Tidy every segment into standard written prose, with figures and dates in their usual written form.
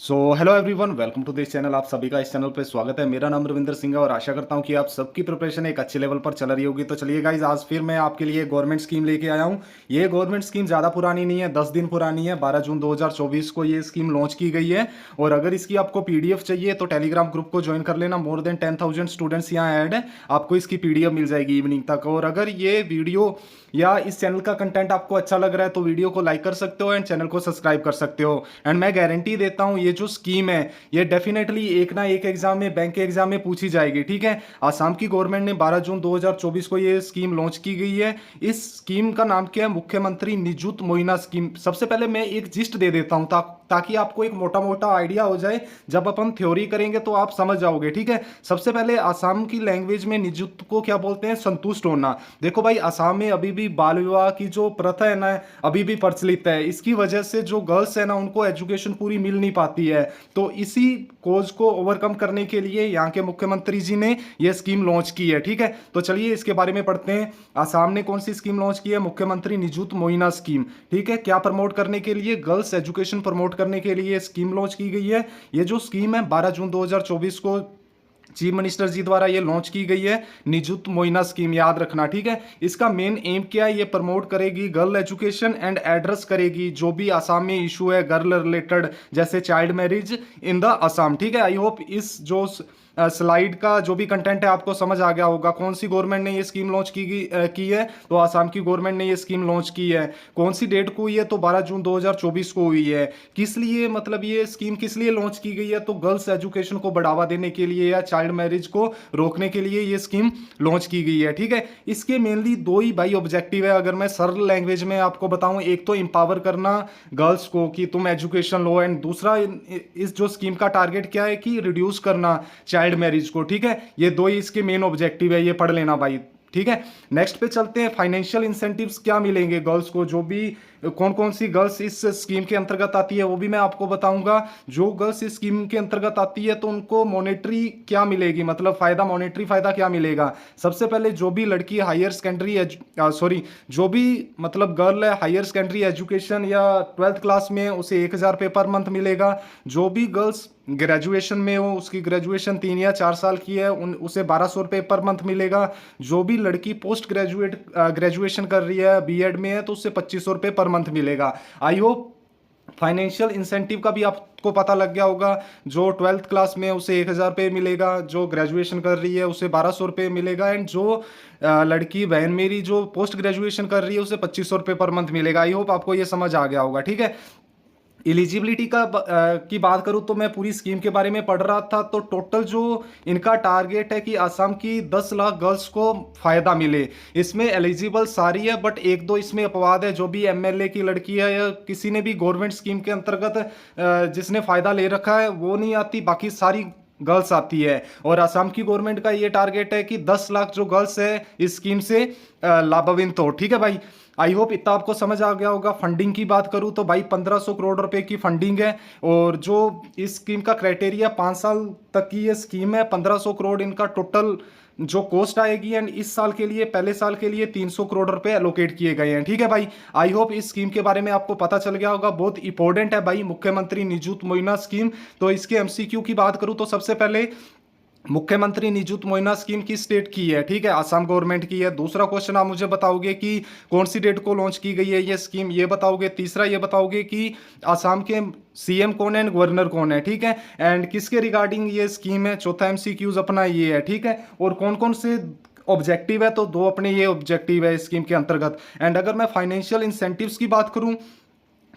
Hello everyone, welcome to this channel. आप सभी का इस चैनल पे स्वागत है। मेरा नाम रविंदर सिंह है और आशा करता हूं कि आप सबकी प्रिपरेशन एक अच्छे लेवल पर चल रही होगी। तो चलिए गाइज, आज फिर मैं आपके लिए गवर्नमेंट स्कीम लेके आया हूं। ये गवर्नमेंट स्कीम ज़्यादा पुरानी नहीं है, 10 दिन पुरानी है। 12 जून 2024 को ये स्कीम लॉन्च की गई है। और अगर इसकी आपको पीडीएफ चाहिए तो टेलीग्राम ग्रुप को ज्वाइन कर लेना। मोर देन 10,000 स्टूडेंट्स यहाँ ऐड है। आपको इसकी पीडीएफ मिल जाएगी इवनिंग तक। और अगर ये वीडियो या इस चैनल का कंटेंट आपको अच्छा लग रहा है तो वीडियो को लाइक कर सकते हो एंड चैनल को सब्सक्राइब कर सकते हो। एंड मैं गारंटी देता हूँ ये जो स्कीम है ये डेफिनेटली एक ना एक एग्जाम में, बैंक के एग्जाम में पूछी जाएगी। ठीक है, आसाम की गवर्नमेंट ने 12 जून 2024 को ये स्कीम लॉन्च की गई है। इस स्कीम का नाम क्या है? मुख्यमंत्री निजुत मोइना स्कीम। सबसे पहले मैं एक जिस्ट दे देता हूं ताकि आपको एक मोटा मोटा आइडिया हो जाए। जब अपन थ्योरी करेंगे तो आप समझ जाओगे। ठीक है, सबसे पहले आसाम की लैंग्वेज में निजुत को क्या बोलते हैं? संतुष्ट होना। देखो भाई, आसाम में अभी भी बाल विवाह की जो प्रथा है ना, अभी भी प्रचलित है। इसकी वजह से जो गर्ल्स है ना, उनको एजुकेशन पूरी मिल नहीं पाती है। तो इसी कोज को ओवरकम करने के लिए यहाँ के मुख्यमंत्री जी ने यह स्कीम लॉन्च की है। ठीक है, तो चलिए इसके बारे में पढ़ते हैं। आसाम ने कौन सी स्कीम लॉन्च की है? मुख्यमंत्री निजुत मोइना स्कीम। ठीक है, क्या प्रमोट करने के लिए? गर्ल्स एजुकेशन प्रमोट करने के लिए स्कीम लॉन्च की गई है। ये जो स्कीम है 12 जून 2024 को चीफ मिनिस्टर जी द्वारा ये लॉन्च की गई है, निजुत मोइना स्कीम। याद रखना। ठीक है, इसका मेन एम क्या है? ये प्रमोट करेगी गर्ल एजुकेशन एंड एड्रेस करेगी जो भी आसाम में इशू है गर्ल रिलेटेड, जैसे child marriage in the Assam. ठीक है, आई होप इस जो स्लाइड का जो भी कंटेंट है आपको समझ आ गया होगा। कौन सी गवर्नमेंट ने ये स्कीम लॉन्च की है? तो आसाम की गवर्नमेंट ने ये स्कीम लॉन्च की है। कौन सी डेट को हुई है? तो 12 जून 2024 को हुई है। किस लिए, मतलब ये स्कीम किस लिए लॉन्च की गई है? तो गर्ल्स एजुकेशन को बढ़ावा देने के लिए या चाइल्ड मैरिज को रोकने के लिए ये स्कीम लॉन्च की गई है। ठीक है, इसके मेनली दो ही भाई ऑब्जेक्टिव है। अगर मैं सरल लैंग्वेज में आपको बताऊं, एक तो इंपावर करना गर्ल्स को कि तुम एजुकेशन लो, एंड दूसरा इस जो स्कीम का टारगेट क्या है कि रिड्यूस करना चाइल्ड मैरिज को। ठीक है, ये दो ही इसके मेन ऑब्जेक्टिव है, ये पढ़ लेना भाई। ठीक है, नेक्स्ट पे चलते हैं। फाइनेंशियल इंसेंटिव्स क्या मिलेंगे गर्ल्स को? जो भी कौन कौन सी गर्ल्स इस स्कीम के अंतर्गत आती है वो भी मैं आपको बताऊंगा। जो गर्ल्स इस स्कीम के अंतर्गत आती है तो उनको मॉनेटरी क्या मिलेगी, मतलब फायदा, मॉनेटरी फायदा क्या मिलेगा? सबसे पहले जो भी लड़की हायर सेकेंडरी जो भी मतलब गर्ल है हायर सेकेंडरी एजुकेशन या 12th क्लास में, उसे 1,000 रुपये पर मंथ मिलेगा। जो भी गर्ल्स ग्रेजुएशन में हो, उसकी ग्रेजुएशन 3 या 4 साल की है, उसे 1,200 रुपये पर मंथ मिलेगा। जो भी लड़की पोस्ट ग्रेजुएशन कर रही है, बीएड में है, तो उससे 2,500 रुपये पर मंथ मिलेगा। आई होप फाइनेंशियल इंसेंटिव का भी आपको पता लग गया होगा। जो 12th क्लास में उसे 1,000 रुपये मिलेगा, जो ग्रेजुएशन कर रही है उसे 1,200 रुपये मिलेगा, एंड जो लड़की बहन मेरी जो पोस्ट ग्रेजुएशन कर रही है उसे 2,500 रुपये पर मंथ मिलेगा। आई होप आपको ये समझ आ गया होगा। ठीक है, एलिजिबिलिटी की बात करूं तो मैं पूरी स्कीम के बारे में पढ़ रहा था। तो टोटल जो इनका टारगेट है कि आसाम की 10 लाख गर्ल्स को फायदा मिले। इसमें एलिजिबल सारी है, बट एक दो इसमें अपवाद है। जो भी एमएलए की लड़की है या किसी ने भी गवर्नमेंट स्कीम के अंतर्गत जिसने फायदा ले रखा है वो नहीं आती, बाकी सारी गर्ल्स आती है। और आसाम की गवर्नमेंट का ये टारगेट है कि 10 लाख जो गर्ल्स है इस स्कीम से लाभान्वित हो। ठीक है भाई, आई होप इतना आपको समझ आ गया होगा। फंडिंग की बात करूं तो भाई 1,500 करोड़ रुपए की फंडिंग है। और जो इस स्कीम का क्राइटेरिया 5 साल तक की ये स्कीम है। 1,500 करोड़ इनका टोटल जो कॉस्ट आएगी, एंड इस साल के लिए, पहले साल के लिए 300 करोड़ रुपए एलोकेट किए गए हैं। ठीक है भाई, आई होप इस स्कीम के बारे में आपको पता चल गया होगा। बहुत इंपॉर्टेंट है भाई मुख्यमंत्री निजुत मोइना स्कीम। तो इसके एमसीक्यू की बात करूं तो सबसे पहले मुख्यमंत्री निजुत मोइना स्कीम किस स्टेट की है? ठीक है, आसाम गवर्नमेंट की है। दूसरा क्वेश्चन आप मुझे बताओगे कि कौन सी डेट को लॉन्च की गई है ये स्कीम, ये बताओगे। तीसरा ये बताओगे कि आसाम के सीएम कौन है एंड गवर्नर कौन है। ठीक है, एंड किसके रिगार्डिंग ये स्कीम है। चौथा एमसीक्यूज अपना ये है। ठीक है, और कौन कौन से ऑब्जेक्टिव है? तो दो अपने ये ऑब्जेक्टिव है स्कीम के अंतर्गत। एंड अगर मैं फाइनेंशियल इंसेंटिव्स की बात करूं,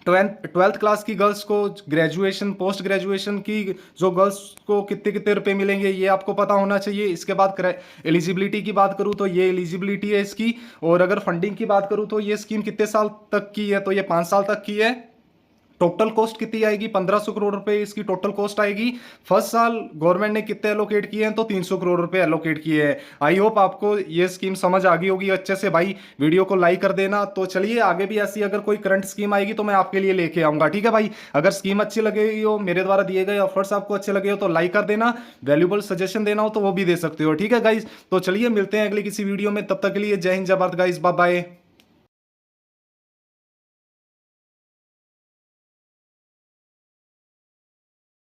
12th क्लास की गर्ल्स को ग्रेजुएशन, पोस्ट ग्रेजुएशन की जो गर्ल्स को कितने कितने रुपए मिलेंगे ये आपको पता होना चाहिए। इसके बाद एलिजिबिलिटी की बात करूं तो ये एलिजिबिलिटी है इसकी। और अगर फंडिंग की बात करूं तो ये स्कीम कितने साल तक की है? तो ये 5 साल तक की है। टोटल कॉस्ट कितनी आएगी? 1,500 करोड़ रुपए इसकी टोटल कॉस्ट आएगी। फर्स्ट साल गवर्नमेंट ने कितने एलोकेट किए हैं? तो 300 करोड़ रुपए एलोकेट किए हैं। आई होप आपको ये स्कीम समझ आ गई होगी अच्छे से। भाई वीडियो को लाइक कर देना। तो चलिए आगे भी ऐसी अगर कोई करंट स्कीम आएगी तो मैं आपके लिए लेके आऊंगा। ठीक है भाई, अगर स्कीम अच्छी लगेगी हो, मेरे द्वारा दिए गए ऑफर्स आपको अच्छे लगे हो तो लाइक कर देना। वैल्यूबल सजेशन देना हो तो वो भी दे सकते हो। ठीक है गाइज, तो चलिए मिलते हैं अगली किसी वीडियो में। तब तक के लिए जय हिंद, जय भारत गाइज, बाय बाय।